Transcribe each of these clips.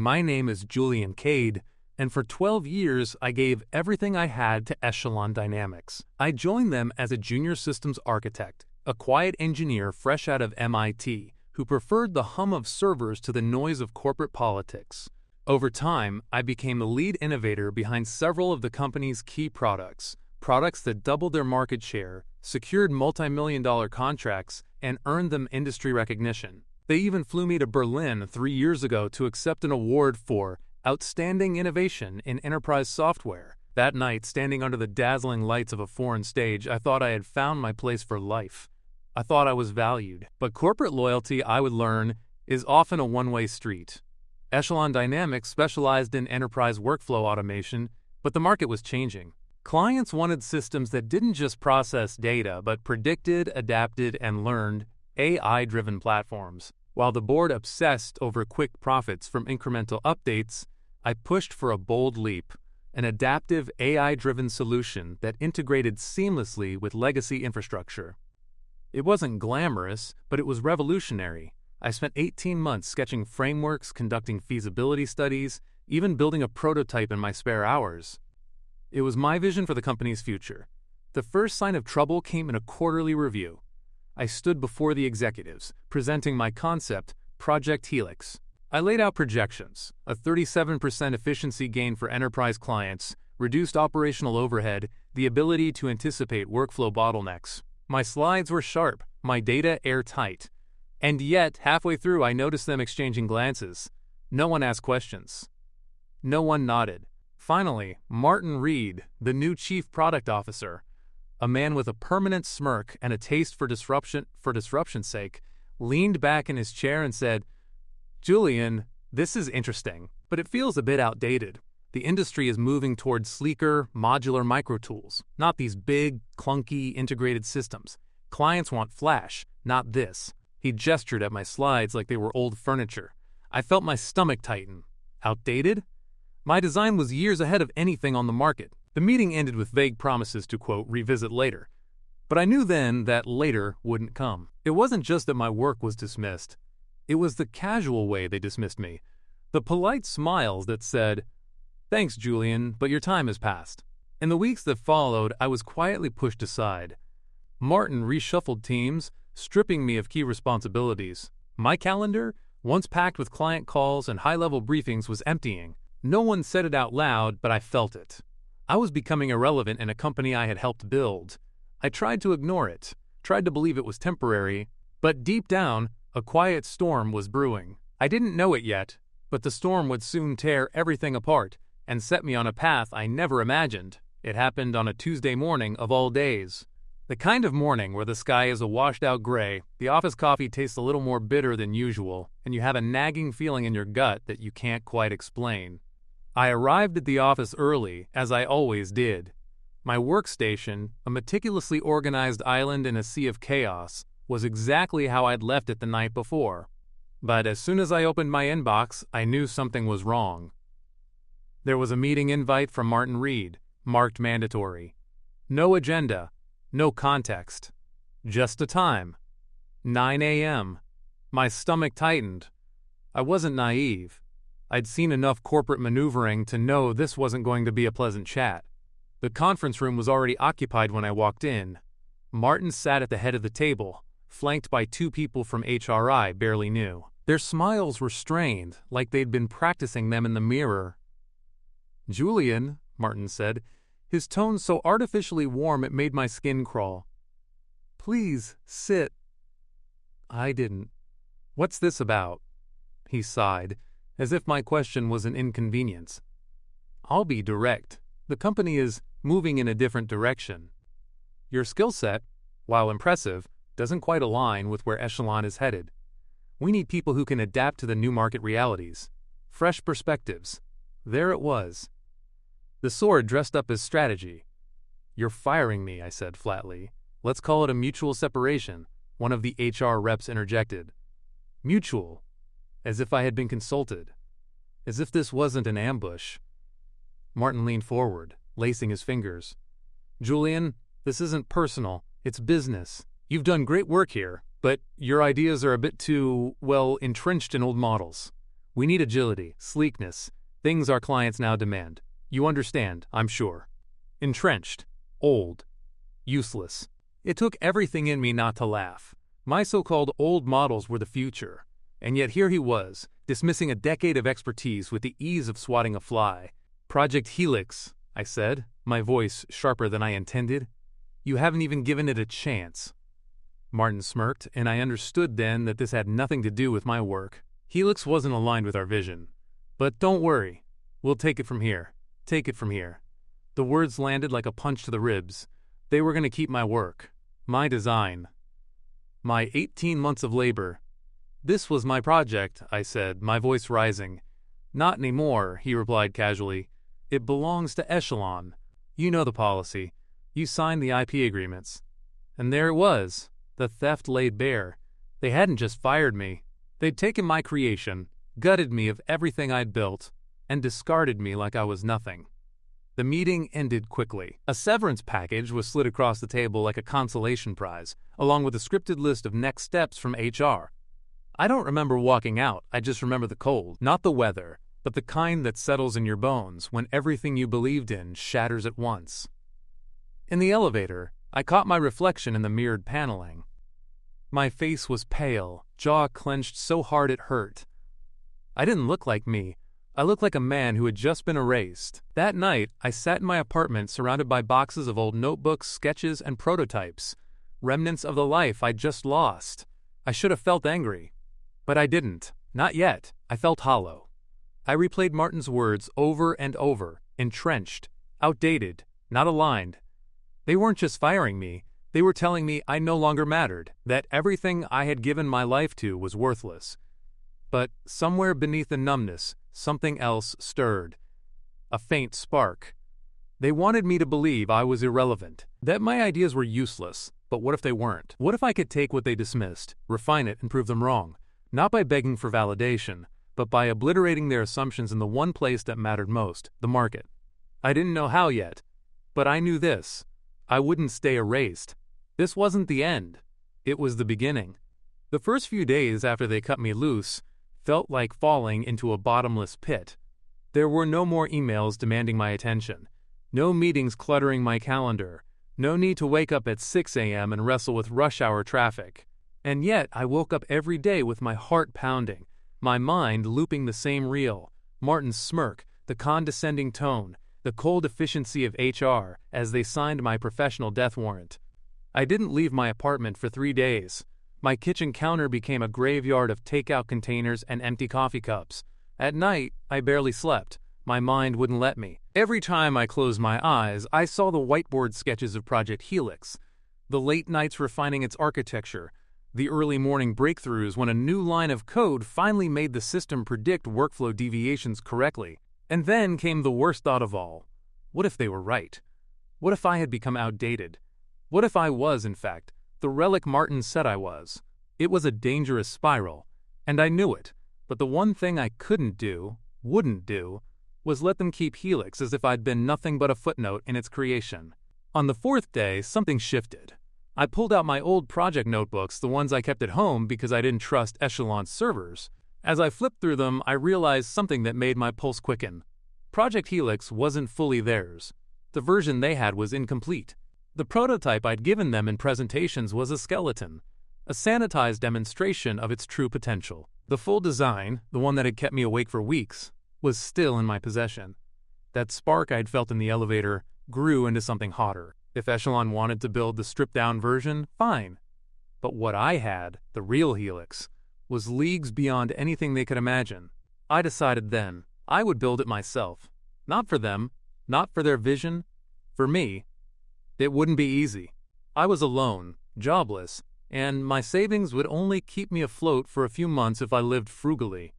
My name is Julian Cade, and for 12 years I gave everything I had to Echelon Dynamics. I joined them as a junior systems architect, a quiet engineer fresh out of MIT, who preferred the hum of servers to the noise of corporate politics. Over time, I became the lead innovator behind several of the company's key products that doubled their market share, secured multi-million-dollar contracts, and earned them industry recognition. They even flew me to Berlin 3 years ago to accept an award for Outstanding Innovation in Enterprise Software. That night, standing under the dazzling lights of a foreign stage, I thought I had found my place for life. I thought I was valued. But corporate loyalty, I would learn, is often a one-way street. Echelon Dynamics specialized in enterprise workflow automation, but the market was changing. Clients wanted systems that didn't just process data, but predicted, adapted, and learned, AI-driven platforms. While the board obsessed over quick profits from incremental updates, I pushed for a bold leap, an adaptive AI-driven solution that integrated seamlessly with legacy infrastructure. It wasn't glamorous, but it was revolutionary. I spent 18 months sketching frameworks, conducting feasibility studies, even building a prototype in my spare hours. It was my vision for the company's future. The first sign of trouble came in a quarterly review. I stood before the executives, presenting my concept, Project Helix. I laid out projections, a 37% efficiency gain for enterprise clients, reduced operational overhead, the ability to anticipate workflow bottlenecks. My slides were sharp, my data airtight. And yet, halfway through, I noticed them exchanging glances. No one asked questions. No one nodded. Finally, Martin Reed, the new chief product officer, a man with a permanent smirk and a taste for disruption's sake, leaned back in his chair and said, "Julian, this is interesting, but it feels a bit outdated. The industry is moving towards sleeker, modular microtools, not these big, clunky, integrated systems. Clients want flash, not this." He gestured at my slides like they were old furniture. I felt my stomach tighten. Outdated? My design was years ahead of anything on the market. The meeting ended with vague promises to, quote, revisit later. But I knew then that later wouldn't come. It wasn't just that my work was dismissed. It was the casual way they dismissed me. The polite smiles that said, "Thanks, Julian, but your time has passed." In the weeks that followed, I was quietly pushed aside. Martin reshuffled teams, stripping me of key responsibilities. My calendar, once packed with client calls and high-level briefings, was emptying. No one said it out loud, but I felt it. I was becoming irrelevant in a company I had helped build. I tried to ignore it, tried to believe it was temporary, but deep down, a quiet storm was brewing. I didn't know it yet, but the storm would soon tear everything apart and set me on a path I never imagined. It happened on a Tuesday morning of all days. The kind of morning where the sky is a washed-out gray, the office coffee tastes a little more bitter than usual, and you have a nagging feeling in your gut that you can't quite explain. I arrived at the office early, as I always did. My workstation, a meticulously organized island in a sea of chaos, was exactly how I'd left it the night before. But as soon as I opened my inbox, I knew something was wrong. There was a meeting invite from Martin Reed, marked mandatory. No agenda, no context. Just a time. 9 a.m. My stomach tightened. I wasn't naive. I'd seen enough corporate maneuvering to know this wasn't going to be a pleasant chat. The conference room was already occupied when I walked in. Martin sat at the head of the table, flanked by 2 people from HR I barely knew. Their smiles were strained, like they'd been practicing them in the mirror. "Julian," Martin said, his tone so artificially warm it made my skin crawl. "Please, sit." I didn't. "What's this about?" He sighed, as if my question was an inconvenience. "I'll be direct. The company is moving in a different direction. Your skill set, while impressive, doesn't quite align with where Echelon is headed. We need people who can adapt to the new market realities. Fresh perspectives." There it was. The sword dressed up as strategy. "You're firing me," I said flatly. "Let's call it a mutual separation," one of the HR reps interjected. Mutual. As if I had been consulted. As if this wasn't an ambush. Martin leaned forward, lacing his fingers. "Julian, this isn't personal. It's business. You've done great work here, but your ideas are a bit too, well, entrenched in old models. We need agility, sleekness, things our clients now demand. You understand, I'm sure. Entrenched, old, useless. It took everything in me not to laugh. My so-called old models were the future. And yet here he was, dismissing a decade of expertise with the ease of swatting a fly. Project Helix, I said, my voice sharper than I intended. You haven't even given it a chance. Martin smirked, and I understood then that this had nothing to do with my work. Helix wasn't aligned with our vision. But don't worry. We'll take it from here. Take it from here. The words landed like a punch to the ribs. They were going to keep my work. My design. My 18 months of labor. This was my project, I said, my voice rising. Not anymore, he replied casually. It belongs to Echelon. You know the policy. You signed the IP agreements. And there it was. The theft laid bare. They hadn't just fired me. They'd taken my creation, gutted me of everything I'd built, and discarded me like I was nothing. The meeting ended quickly. A severance package was slid across the table like a consolation prize, along with a scripted list of next steps from HR. I don't remember walking out, I just remember the cold. Not the weather, but the kind that settles in your bones when everything you believed in shatters at once. In the elevator, I caught my reflection in the mirrored paneling. My face was pale, jaw clenched so hard it hurt. I didn't look like me. I looked like a man who had just been erased. That night, I sat in my apartment surrounded by boxes of old notebooks, sketches, and prototypes, remnants of the life I'd just lost. I should have felt angry. But I didn't. Not yet. I felt hollow. I replayed Martin's words over and over, entrenched, outdated, not aligned. They weren't just firing me. They were telling me I no longer mattered, that everything I had given my life to was worthless. But somewhere beneath the numbness, something else stirred. A faint spark. They wanted me to believe I was irrelevant, that my ideas were useless. But what if they weren't? What if I could take what they dismissed, refine it, and prove them wrong? Not by begging for validation, but by obliterating their assumptions in the one place that mattered most, the market. I didn't know how yet, but I knew this. I wouldn't stay erased. This wasn't the end. It was the beginning. The first few days after they cut me loose felt like falling into a bottomless pit. There were no more emails demanding my attention, no meetings cluttering my calendar, no need to wake up at 6 a.m. and wrestle with rush hour traffic. And yet I woke up every day with my heart pounding, my mind looping the same reel, Martin's smirk, the condescending tone, the cold efficiency of HR as they signed my professional death warrant. I didn't leave my apartment for 3 days. My kitchen counter became a graveyard of takeout containers and empty coffee cups. At night, I barely slept. My mind wouldn't let me. Every time I closed my eyes, I saw the whiteboard sketches of Project Helix, the late nights refining its architecture, the early morning breakthroughs when a new line of code finally made the system predict workflow deviations correctly. And then came the worst thought of all. What if they were right? What if I had become outdated? What if I was, in fact, the relic Martin said I was? It was a dangerous spiral, and I knew it, but the one thing I couldn't do, wouldn't do, was let them keep Helix as if I'd been nothing but a footnote in its creation. On the 4th day, something shifted. I pulled out my old project notebooks, the ones I kept at home because I didn't trust Echelon's servers. As I flipped through them, I realized something that made my pulse quicken. Project Helix wasn't fully theirs. The version they had was incomplete. The prototype I'd given them in presentations was a skeleton, a sanitized demonstration of its true potential. The full design, the one that had kept me awake for weeks, was still in my possession. That spark I'd felt in the elevator grew into something hotter. If Echelon wanted to build the stripped-down version, fine. But what I had, the real Helix, was leagues beyond anything they could imagine. I decided then I would build it myself. Not for them, not for their vision, for me. It wouldn't be easy. I was alone, jobless, and my savings would only keep me afloat for a few months if I lived frugally.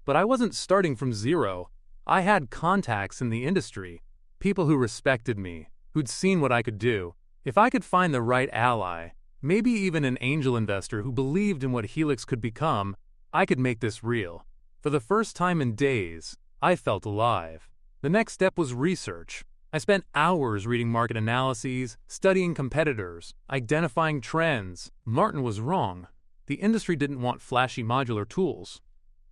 But I wasn't starting from zero. I had contacts in the industry, people who respected me, who'd seen what I could do. If I could find the right ally, maybe even an angel investor who believed in what Helix could become, I could make this real. For the first time in days, I felt alive. The next step was research. I spent hours reading market analyses, studying competitors, identifying trends. Martin was wrong. The industry didn't want flashy modular tools.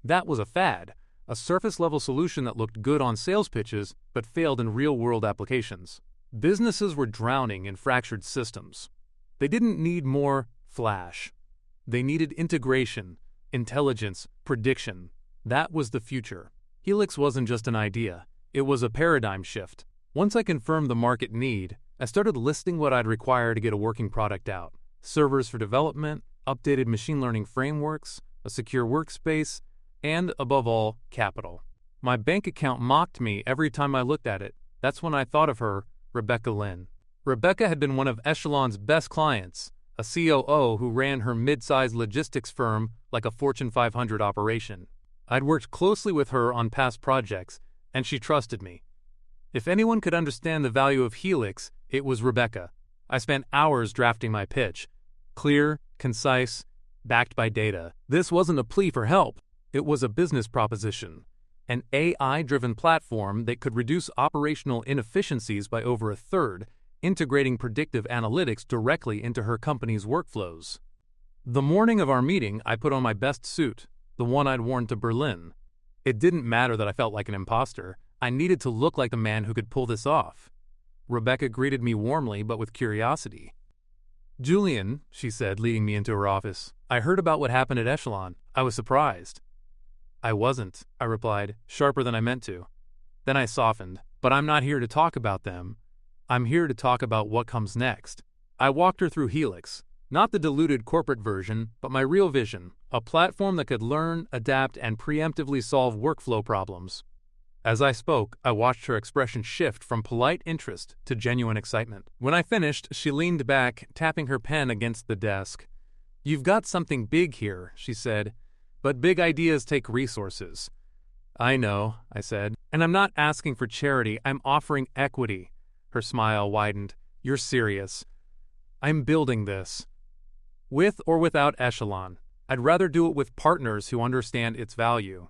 That was a fad. a surface-level solution that looked good on sales pitches but failed in real-world applications. Businesses were drowning in fractured systems. They didn't need more flash. They needed integration, intelligence, prediction. That was the future. Helix wasn't just an idea. It was a paradigm shift. Once I confirmed the market need, I started listing what I'd require to get a working product out. Servers for development, updated machine learning frameworks, a secure workspace, and, above all, capital. My bank account mocked me every time I looked at it. That's when I thought of her, Rebecca Lynn. Rebecca had been one of Echelon's best clients, a COO who ran her mid-sized logistics firm like a Fortune 500 operation. I'd worked closely with her on past projects, and she trusted me. If anyone could understand the value of Helix, it was Rebecca. I spent hours drafting my pitch. Clear, concise, backed by data. This wasn't a plea for help. It was a business proposition. An AI-driven platform that could reduce operational inefficiencies by over a third, integrating predictive analytics directly into her company's workflows. The morning of our meeting, I put on my best suit, the one I'd worn to Berlin. It didn't matter that I felt like an imposter. I needed to look like the man who could pull this off. Rebecca greeted me warmly but with curiosity. "Julian," she said, leading me into her office, "I heard about what happened at Echelon. I was surprised." "I wasn't," I replied, sharper than I meant to. Then I softened. "But I'm not here to talk about them. I'm here to talk about what comes next." I walked her through Helix, not the diluted corporate version, but my real vision, a platform that could learn, adapt, and preemptively solve workflow problems. As I spoke, I watched her expression shift from polite interest to genuine excitement. When I finished, she leaned back, tapping her pen against the desk. "You've got something big here," she said, "but big ideas take resources." "I know," I said, "and I'm not asking for charity, I'm offering equity." Her smile widened. "You're serious." "I'm building this. With or without Echelon. I'd rather do it with partners who understand its value."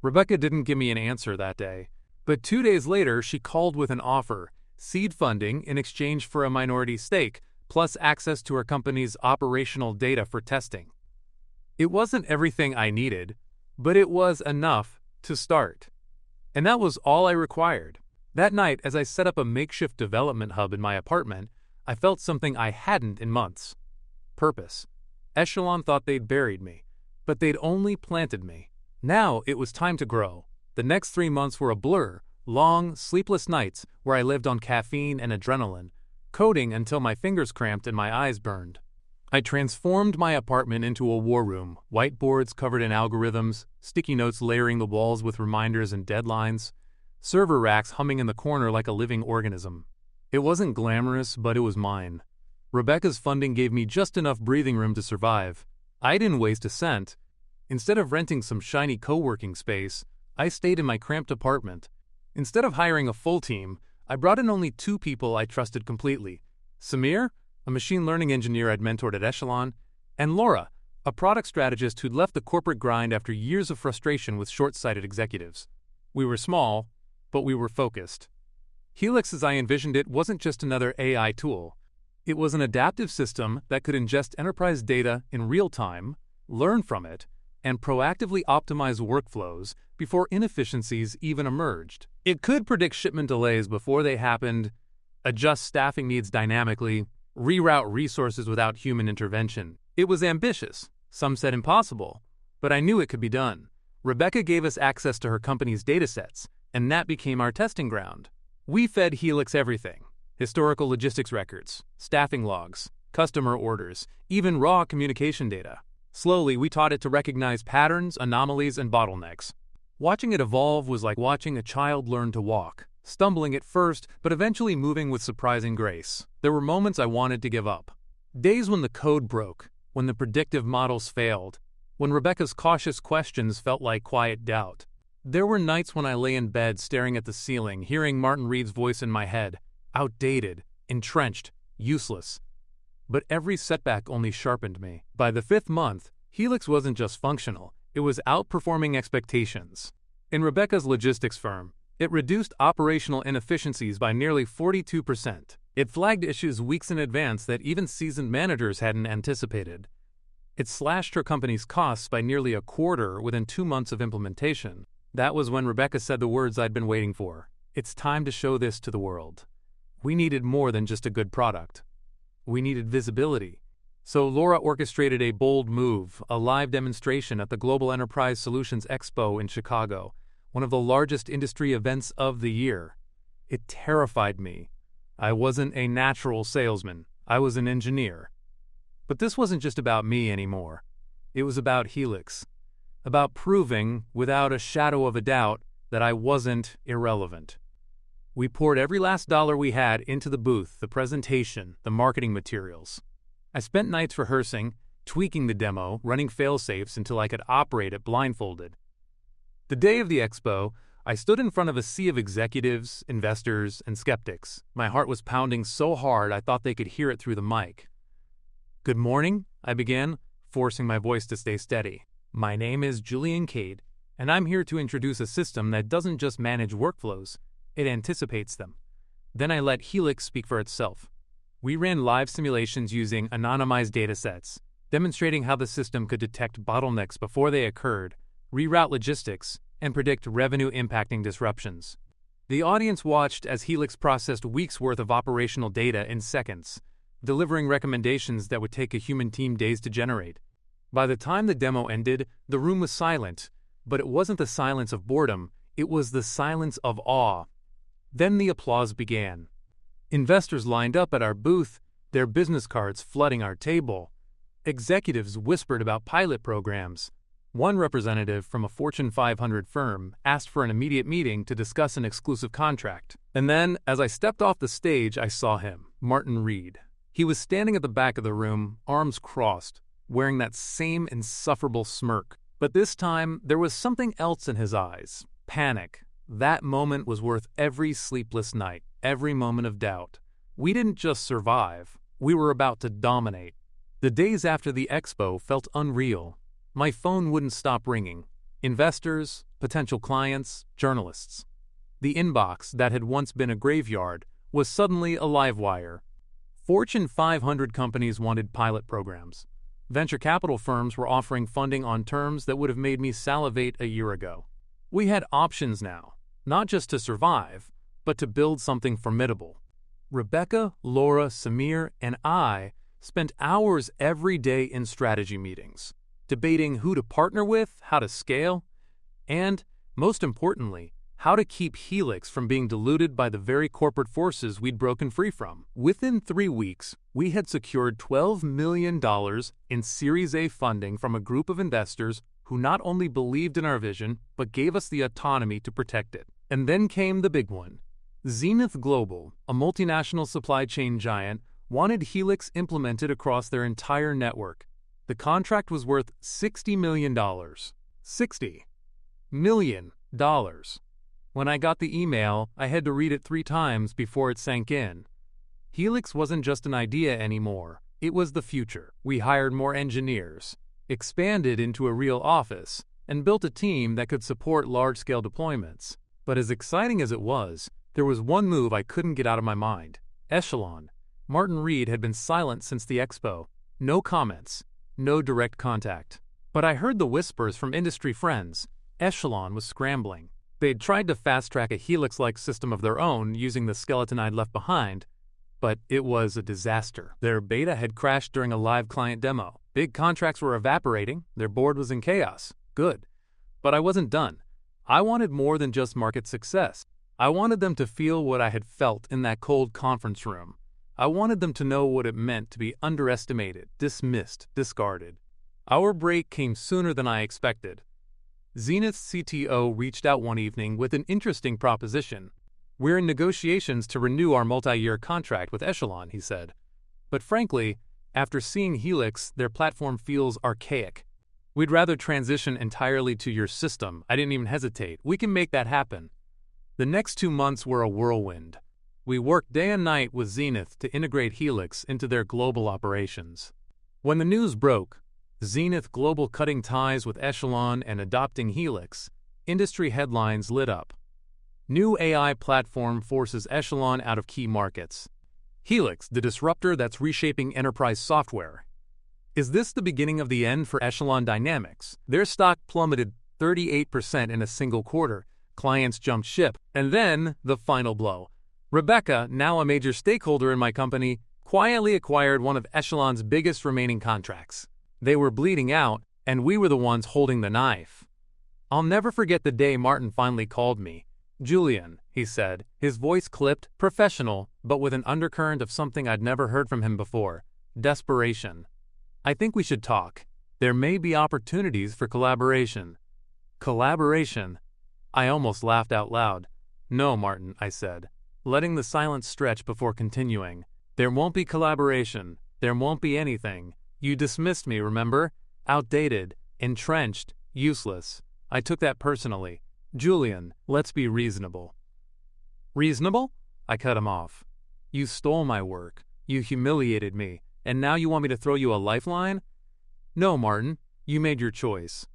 Rebecca didn't give me an answer that day, but 2 days later she called with an offer, seed funding in exchange for a minority stake, plus access to her company's operational data for testing. It wasn't everything I needed, but it was enough to start. And that was all I required. That night, as I set up a makeshift development hub in my apartment, I felt something I hadn't in months. Purpose. Echelon thought they'd buried me, but they'd only planted me. Now it was time to grow. The next 3 months were a blur, long, sleepless nights where I lived on caffeine and adrenaline, coding until my fingers cramped and my eyes burned. I transformed my apartment into a war room, whiteboards covered in algorithms, sticky notes layering the walls with reminders and deadlines, server racks humming in the corner like a living organism. It wasn't glamorous, but it was mine. Rebecca's funding gave me just enough breathing room to survive. I didn't waste a cent. Instead of renting some shiny co-working space, I stayed in my cramped apartment. Instead of hiring a full team, I brought in only 2 people I trusted completely. Samir, a machine learning engineer I'd mentored at Echelon, and Laura, a product strategist who'd left the corporate grind after years of frustration with short-sighted executives. We were small, but we were focused. Helix, as I envisioned it, wasn't just another AI tool. It was an adaptive system that could ingest enterprise data in real time, learn from it, and proactively optimize workflows before inefficiencies even emerged. It could predict shipment delays before they happened, adjust staffing needs dynamically, reroute resources without human intervention. It was ambitious, some said impossible, but I knew it could be done. Rebecca gave us access to her company's datasets, and that became our testing ground. We fed Helix everything: historical logistics records, staffing logs, customer orders, even raw communication data. Slowly, we taught it to recognize patterns, anomalies, and bottlenecks. Watching it evolve was like watching a child learn to walk, stumbling at first, but eventually moving with surprising grace. There were moments I wanted to give up. Days when the code broke, when the predictive models failed, when Rebecca's cautious questions felt like quiet doubt. There were nights when I lay in bed staring at the ceiling, hearing Martin Reed's voice in my head, outdated, entrenched, useless. But every setback only sharpened me. By the 5th month, Helix wasn't just functional, it was outperforming expectations. In Rebecca's logistics firm, it reduced operational inefficiencies by nearly 42%. It flagged issues weeks in advance that even seasoned managers hadn't anticipated. It slashed her company's costs by nearly a quarter within 2 months of implementation. That was when Rebecca said the words I'd been waiting for. It's time to show this to the world. We needed more than just a good product. We needed visibility. So Laura orchestrated a bold move, a live demonstration at the Global Enterprise Solutions Expo in Chicago, one of the largest industry events of the year. It terrified me. I wasn't a natural salesman. I was an engineer. But this wasn't just about me anymore. It was about Helix. About proving, without a shadow of a doubt, that I wasn't irrelevant. We poured every last dollar we had into the booth, the presentation, the marketing materials. I spent nights rehearsing, tweaking the demo, running fail-safes until I could operate it blindfolded. The day of the expo, I stood in front of a sea of executives, investors, and skeptics. My heart was pounding so hard I thought they could hear it through the mic. "Good morning," I began, forcing my voice to stay steady. "My name is Julian Cade, and I'm here to introduce a system that doesn't just manage workflows, it anticipates them." Then I let Helix speak for itself. We ran live simulations using anonymized datasets, demonstrating how the system could detect bottlenecks before they occurred, reroute logistics, and predict revenue-impacting disruptions. The audience watched as Helix processed weeks' worth of operational data in seconds, delivering recommendations that would take a human team days to generate. By the time the demo ended, the room was silent, but it wasn't the silence of boredom, it was the silence of awe. Then the applause began. Investors lined up at our booth, their business cards flooding our table. Executives whispered about pilot programs. One representative from a Fortune 500 firm asked for an immediate meeting to discuss an exclusive contract. And then, as I stepped off the stage, I saw him, Martin Reed. He was standing at the back of the room, arms crossed, wearing that same insufferable smirk. But this time, there was something else in his eyes. Panic. That moment was worth every sleepless night, every moment of doubt. We didn't just survive, we were about to dominate. The days after the expo felt unreal. My phone wouldn't stop ringing. Investors, potential clients, journalists. The inbox that had once been a graveyard was suddenly a live wire. Fortune 500 companies wanted pilot programs. Venture capital firms were offering funding on terms that would have made me salivate a year ago. We had options now, not just to survive, but to build something formidable. Rebecca, Laura, Samir, and I spent hours every day in strategy meetings, debating who to partner with, how to scale, and, most importantly, how to keep Helix from being diluted by the very corporate forces we'd broken free from. Within 3 weeks, we had secured $12 million in Series A funding from a group of investors who not only believed in our vision, but gave us the autonomy to protect it. And then came the big one. Zenith Global, a multinational supply chain giant, wanted Helix implemented across their entire network. The contract was worth $60 million. $60 million. When I got the email, I had to read it 3 times before it sank in. Helix wasn't just an idea anymore. It was the future. We hired more engineers, expanded into a real office, and built a team that could support large-scale deployments. But as exciting as it was, there was one move I couldn't get out of my mind. Echelon. Martin Reed had been silent since the expo. No comments. No direct contact. But I heard the whispers from industry friends. Echelon was scrambling. They'd tried to fast-track a Helix-like system of their own using the skeleton I'd left behind, but it was a disaster. Their beta had crashed during a live client demo. Big contracts were evaporating. Their board was in chaos. Good. But I wasn't done. I wanted more than just market success. I wanted them to feel what I had felt in that cold conference room. I wanted them to know what it meant to be underestimated, dismissed, discarded. Our break came sooner than I expected. Zenith's CTO reached out one evening with an interesting proposition. "We're in negotiations to renew our multi-year contract with Echelon," he said. "But frankly, after seeing Helix, their platform feels archaic. We'd rather transition entirely to your system." I didn't even hesitate. "We can make that happen." The next 2 months were a whirlwind. We worked day and night with Zenith to integrate Helix into their global operations. When the news broke, Zenith Global cutting ties with Echelon and adopting Helix, industry headlines lit up. New AI platform forces Echelon out of key markets. Helix, the disruptor that's reshaping enterprise software. Is this the beginning of the end for Echelon Dynamics? Their stock plummeted 38% in a single quarter. Clients jumped ship. And then, the final blow. Rebecca, now a major stakeholder in my company, quietly acquired one of Echelon's biggest remaining contracts. They were bleeding out, and we were the ones holding the knife. I'll never forget the day Martin finally called me. "Julian," he said, his voice clipped, professional, but with an undercurrent of something I'd never heard from him before: desperation. "I think we should talk. There may be opportunities for collaboration." Collaboration? I almost laughed out loud. "No, Martin," I said, letting the silence stretch before continuing. "There won't be collaboration. There won't be anything. You dismissed me, remember? Outdated, entrenched, useless. I took that personally. Julian, let's be reasonable." "Reasonable?" I cut him off. "You stole my work. You humiliated me. And now you want me to throw you a lifeline?" "No, Martin. You made your choice.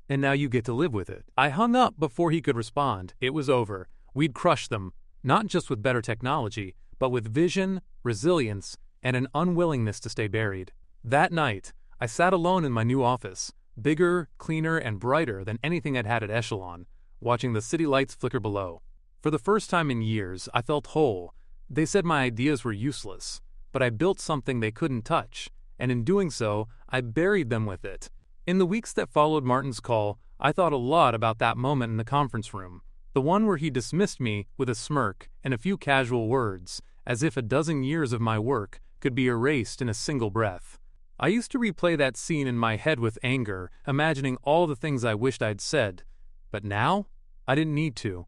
And now you get to live with it." I hung up before he could respond. It was over. We'd crushed them, not just with better technology, but with vision, resilience, and an unwillingness to stay buried. That night, I sat alone in my new office, bigger, cleaner, and brighter than anything I'd had at Echelon, watching the city lights flicker below. For the first time in years, I felt whole. They said my ideas were useless, but I built something they couldn't touch, and in doing so, I buried them with it. In the weeks that followed Martin's call, I thought a lot about that moment in the conference room, the one where he dismissed me with a smirk and a few casual words, as if a dozen years of my work could be erased in a single breath. I used to replay that scene in my head with anger, imagining all the things I wished I'd said. But now, I didn't need to.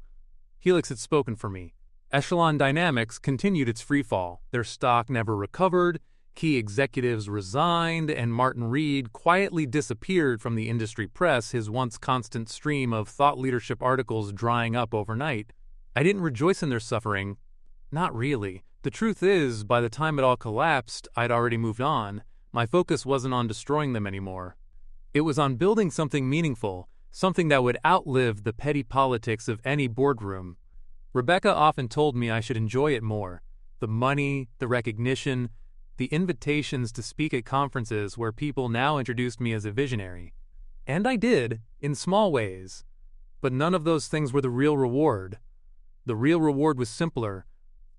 Helix had spoken for me. Echelon Dynamics continued its freefall. Their stock never recovered, key executives resigned, and Martin Reed quietly disappeared from the industry press, his once constant stream of thought leadership articles drying up overnight. I didn't rejoice in their suffering. Not really. The truth is, by the time it all collapsed, I'd already moved on. My focus wasn't on destroying them anymore. It was on building something meaningful, something that would outlive the petty politics of any boardroom. Rebecca often told me I should enjoy it more. The money, the recognition, the invitations to speak at conferences where people now introduced me as a visionary. And I did, in small ways. But none of those things were the real reward. The real reward was simpler.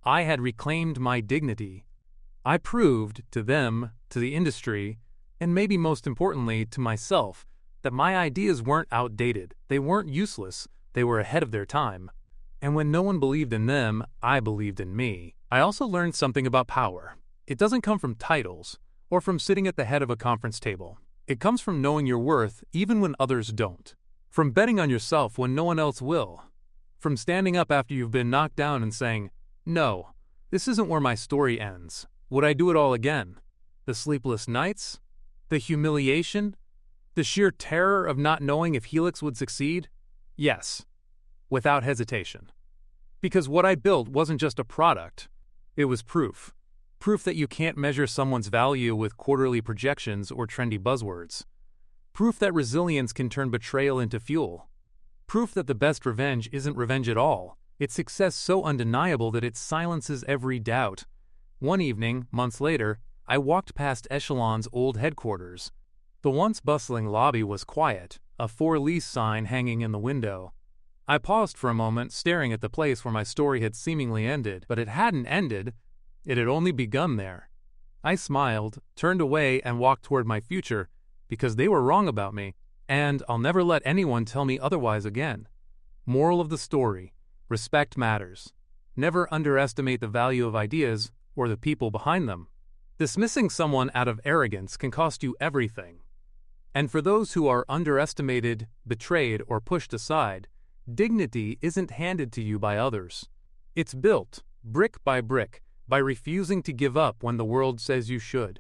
I had reclaimed my dignity. I proved to them, to the industry, and maybe most importantly to myself, that my ideas weren't outdated, they weren't useless, they were ahead of their time. And when no one believed in them, I believed in me. I also learned something about power. It doesn't come from titles, or from sitting at the head of a conference table. It comes from knowing your worth even when others don't. From betting on yourself when no one else will. From standing up after you've been knocked down and saying, "No, this isn't where my story ends. Would I do it all again?" The sleepless nights? The humiliation? The sheer terror of not knowing if Helix would succeed? Yes, without hesitation. Because what I built wasn't just a product. It was proof. Proof that you can't measure someone's value with quarterly projections or trendy buzzwords. Proof that resilience can turn betrayal into fuel. Proof that the best revenge isn't revenge at all. It's success so undeniable that it silences every doubt. One evening, months later, I walked past Echelon's old headquarters. The once bustling lobby was quiet, a for-lease sign hanging in the window. I paused for a moment, staring at the place where my story had seemingly ended, but it hadn't ended. It had only begun there. I smiled, turned away, and walked toward my future, because they were wrong about me, and I'll never let anyone tell me otherwise again. Moral of the story: respect matters. Never underestimate the value of ideas or the people behind them. Dismissing someone out of arrogance can cost you everything. And for those who are underestimated, betrayed, or pushed aside, dignity isn't handed to you by others. It's built, brick by refusing to give up when the world says you should.